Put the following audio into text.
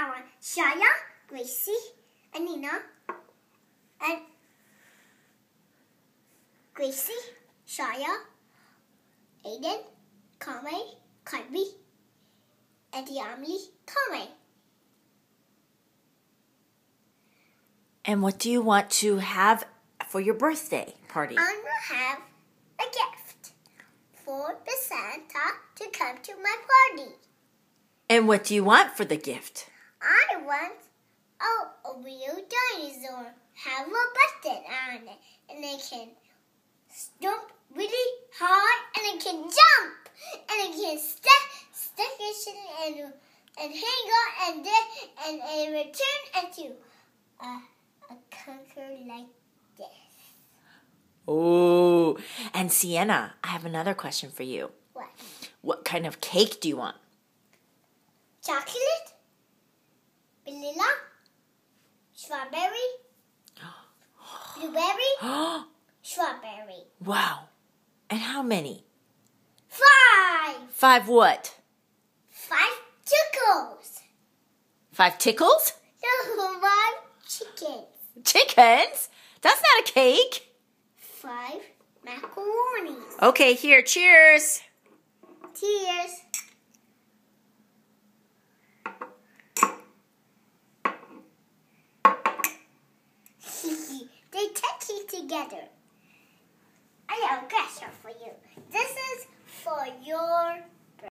are Shaya, Gracie, and Nina, and Gracie, Shaya, Aiden, Conway, Kyrie, and Yamli, Conway. And what do you want to have for your birthday party? I will have a gift for the Santa to come to my party. And what do you want for the gift? I want a real dinosaur. Have a button on it, and it can stomp really hard, and it can jump, and it can stick it and hang on, and then and return into a conquer like this. Oh, and Sienna, I have another question for you. What? What kind of cake do you want? Chocolate, vanilla, strawberry, blueberry, strawberry. Wow. And how many? 5. 5 what? 5 tickles. 5 tickles? No, 5 chickens. Chickens? That's not a cake. 5 macaronis. Okay, here, cheers. Cheers. They touch it together.